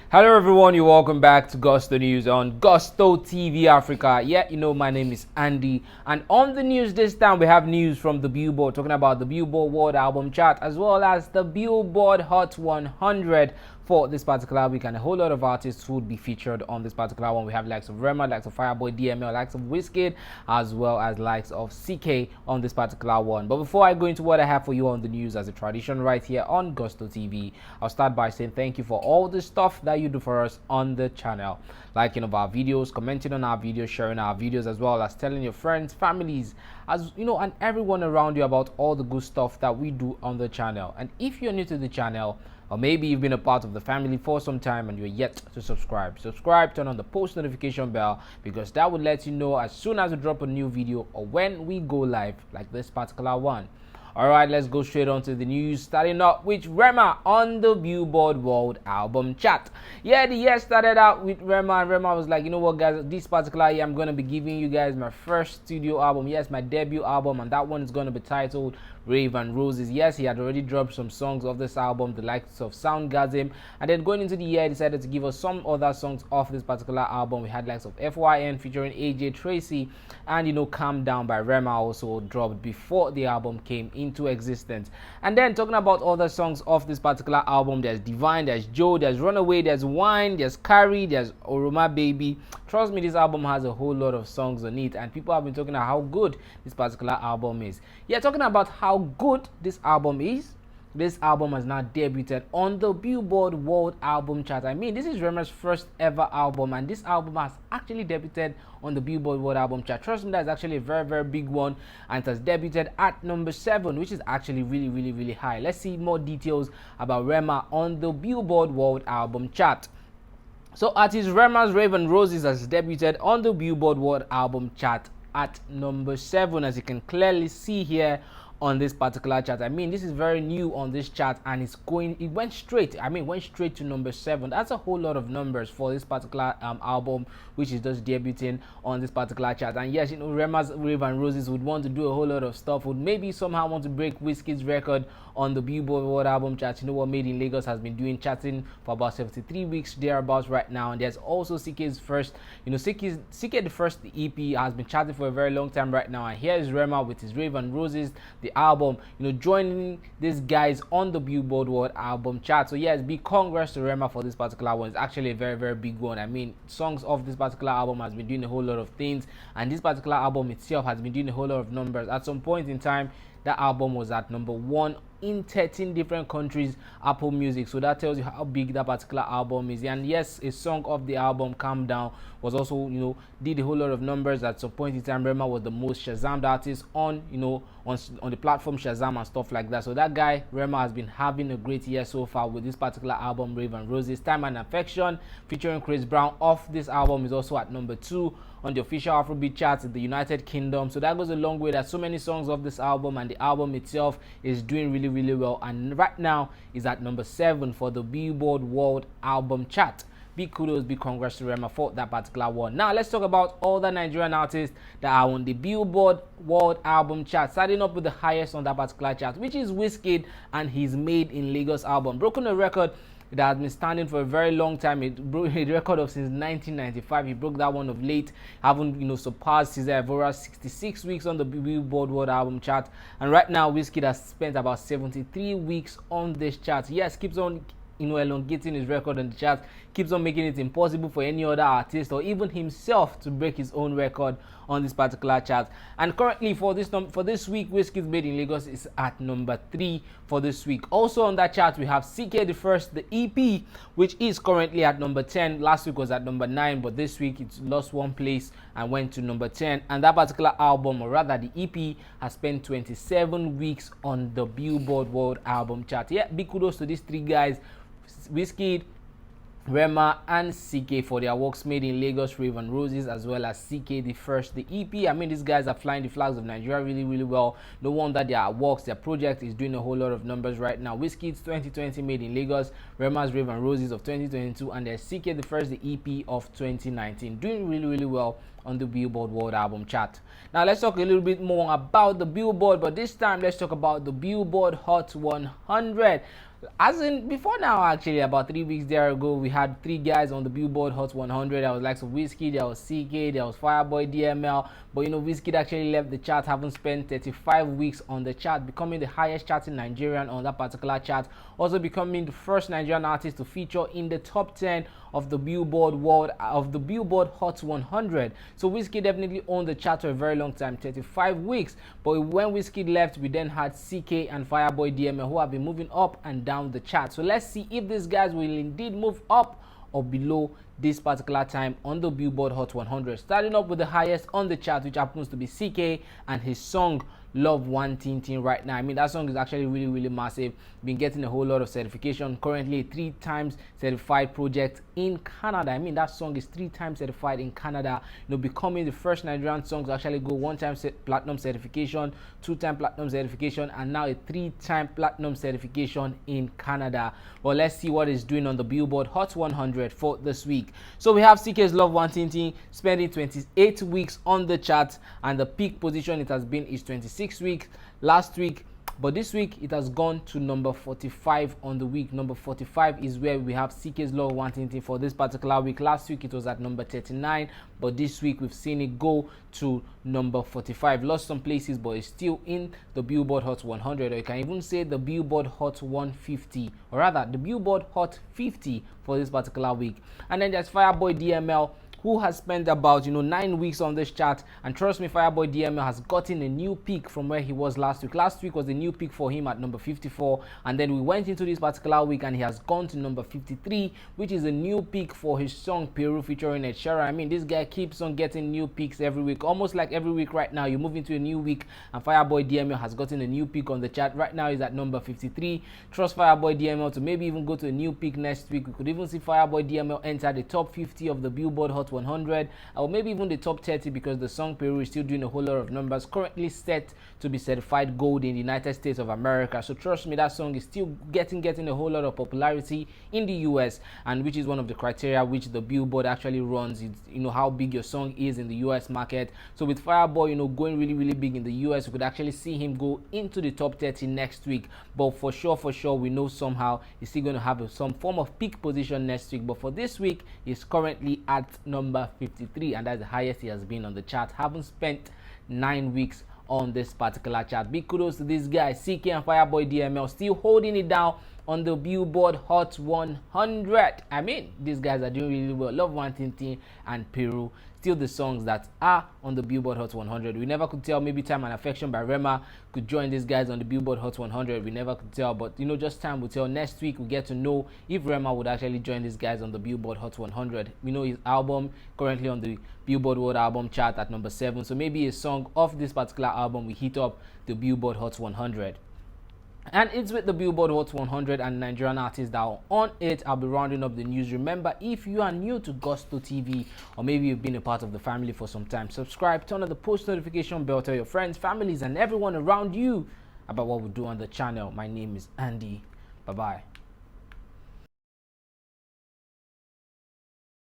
Hello everyone, you're welcome back to Gusto News on Gusto TV Africa. Yeah, my name is Andy, and on the news this time we have news from the Billboard, talking about the Billboard World Album Chart as well as the Billboard Hot 100 for this particular week, and a whole lot of artists who would be featured on this particular one. We have likes of Rema, likes of Fireboy DML, likes of Wizkid, as well as likes of CK on this particular one. But before I go into what I have for you on the news as a tradition right here on Gusto TV, I'll start by saying thank you for all the stuff that you do for us on the channel, liking of our videos, commenting on our videos, sharing our videos, as well as telling your friends, families, and everyone around you about all the good stuff that we do on the channel. And if you're new to the channel, or maybe you've been a part of the family for some time and you're yet to subscribe, turn on the post notification bell, because that will let you know as soon as we drop a new video or when we go live, like this particular one. Alright, let's go straight on to the news, starting up with Rema on the Billboard World Album Chart. Yeah, the year started out with Rema, and Rema was like, you know what guys, this particular year I'm going to be giving you guys my first studio album, yes, my debut album, and that one is going to be titled Rave and Roses. Yes, he had already dropped some songs of this album, the likes of Soundgasm, and then going into the year, he decided to give us some other songs off this particular album. We had likes of FYN featuring AJ Tracy, and Calm Down by Rema also dropped before the album came into existence. And then talking about other songs off this particular album, there's Divine, there's Joe, there's Runaway, there's Wine, there's Carrie, there's Oroma Baby. Trust me, this album has a whole lot of songs on it, and people have been talking about how good this particular album is. Yeah, talking about how good this album is, this album has now debuted on the Billboard World Album Chart. I mean, this is Rema's first ever album, and this album has actually debuted on the Billboard World Album Chart. Trust me, that's actually a very, very big one, and it has debuted at number 7, which is actually really, really, really high. Let's see more details about Rema on the Billboard World Album Chart. So artist Rema's Rave and Roses has debuted on the Billboard World Album Chart at number 7, as you can clearly see here on this particular chart. I mean, this is very new on this chart, and it went straight to number 7. That's a whole lot of numbers for this particular album, which is just debuting on this particular chart. And yes, Rema's Rave and Roses would want to do a whole lot of stuff, would maybe somehow want to break Wizkid's record on the Billboard World Album Chart. You know what, Made in Lagos has been doing charting for about 73 weeks thereabouts right now. And there's also CK's first, CK the first EP has been charting for a very long time right now. And here is Rema with his Rave and Roses, the album, joining these guys on the Billboard World Album Chart. So yes, big congrats to Rema for this particular one. It's actually a very, very big one. I mean, songs of this particular album has been doing a whole lot of things, and this particular album itself has been doing a whole lot of numbers. At some point in time, that album was at number 1 in 13 different countries, Apple Music. So that tells you how big that particular album is. And yes, a song of the album, Calm Down, was also, did a whole lot of numbers. At some point in time, Rema was the most Shazammed artist on, on the platform Shazam and stuff like that. So that guy, Rema, has been having a great year so far with this particular album, Rave and Roses. Time and Affection, featuring Chris Brown, off this album is also at number 2 on the official Afrobeat charts in the United Kingdom. So that goes a long way. There's so many songs of this album, and the album itself is doing really, really well, and right now is at number 7 for the Billboard World Album Chart. Big kudos, big congrats to Rema for that particular one. Now let's talk about all the Nigerian artists that are on the Billboard World Album Chart, starting up with the highest on that particular chart, which is Wizkid and his Made in Lagos album. Broken a record that has been standing for a very long time. It broke a record of since 1995. He broke that one of late, having surpassed Cesar Evora's 66 weeks on the Billboard World Album Chart. And right now, Wizkid has spent about 73 weeks on this chart. Yes, keeps on elongating his record on the chart, keeps on making it impossible for any other artist or even himself to break his own record on this particular chart. And currently for this week, Wizkid's Made in Lagos is at number 3 for this week. Also on that chart, we have CK the First, the EP, which is currently at number 10. Last week was at number 9, but this week it's lost 1 place and went to number 10. And that particular album, or rather the EP, has spent 27 weeks on the Billboard World Album Chart. Yeah, big kudos to these 3 guys, Wizkid, Rema and CK, for their works Made in Lagos, Rave and Roses, as well as CK the First, the EP. I mean, these guys are flying the flags of Nigeria really, really well. No wonder their works, their project is doing a whole lot of numbers right now. Wizkid's 2020 Made in Lagos, Rema's Rave and Roses of 2022, and there's CK the First, the EP of 2019, doing really, really well on the Billboard World Album Chart. Now let's talk a little bit more about the Billboard, but this time let's talk about the Billboard Hot 100. As in before now, actually, about 3 weeks there ago, we had three guys on the Billboard Hot 100. There was likes of Whiskey, there was CK, there was Fireboy DML. But you know, Whiskey actually left the chart, having spent 35 weeks on the chart, becoming the highest charting Nigerian on that particular chart. Also becoming the first Nigerian artist to feature in the top 10 of the Billboard Hot 100. So Whiskey definitely owned the chart for a very long time, 35 weeks. But when Whiskey left, we then had CK and Fireboy DML, who have been moving up and down the chart. So let's see if these guys will indeed move up or below this particular time on the Billboard Hot 100. Starting up with the highest on the chart, which happens to be CK and his song Love One Tin Tin right now. I mean, that song is actually really massive. Been getting a whole lot of certification. Currently a 3 times certified project in Canada. I mean, that song is 3 times certified in Canada. You know, becoming the first Nigerian song to actually go 1-time platinum certification, 2-time platinum certification, and now a 3-time platinum certification in Canada. Well, let's see what it's doing on the Billboard Hot 100 for this week. So we have CK's Love One Tin Tin spending 28 weeks on the chart, and the peak position it has been is 26 weeks last week, but this week it has gone to number 45 on the week. Number 45 is where we have CK's Love One Tin Tin for this particular week. Last week it was at number 39, but this week we've seen it go to number 45. Lost some places, but it's still in the Billboard Hot 100, or you can even say the Billboard Hot 150, or rather the Billboard Hot 50 for this particular week. And then there's Fireboy DML, who has spent about 9 weeks on this chart, and trust me, Fireboy DML has gotten a new peak from where he was last week. Last week was a new peak for him at number 54, and then we went into this particular week and he has gone to number 53, which is a new peak for his song Peru featuring Ed Sheeran. I mean, this guy keeps on getting new peaks every week, almost like every week. Right now you move into a new week and Fireboy DML has gotten a new peak on the chart. Right now he's at number 53. Trust Fireboy DML to maybe even go to a new peak next week. We could even see Fireboy DML enter the top 50 of the Billboard Hot 100, or maybe even the top 30, because the song Peru is still doing a whole lot of numbers, currently set to be certified gold in the United States of America. So trust me, that song is still getting a whole lot of popularity in the US, and which is one of the criteria which the Billboard actually runs. It's, how big your song is in the US market. So with Fireboy going really big in the US, we could actually see him go into the top 30 next week. But for sure we know somehow he's still going to have some form of peak position next week. But for this week, he's currently at number 53, and that's the highest he has been on the chart, having spent 9 weeks on this particular chart. Big kudos to these guys, CK and Fireboy DML, still holding it down on the Billboard Hot 100. I mean, these guys are doing really well. Love One Tin Tin and Peru, still the songs that are on the Billboard Hot 100. We never could tell. Maybe Time and Affection by Rema could join these guys on the Billboard Hot 100. We never could tell, but just time will tell. Next week we get to know if Rema would actually join these guys on the Billboard Hot 100. We know his album currently on the Billboard World Album chart at number 7, so maybe a song of this particular album will hit up the Billboard Hot 100. And it's with the Billboard Hot 100 and Nigerian artists that are on it. I'll be rounding up the news. Remember, if you are new to Gusto TV, or maybe you've been a part of the family for some time, subscribe, turn on the post notification bell, tell your friends, families, and everyone around you about what we do on the channel. My name is Andy. Bye-bye.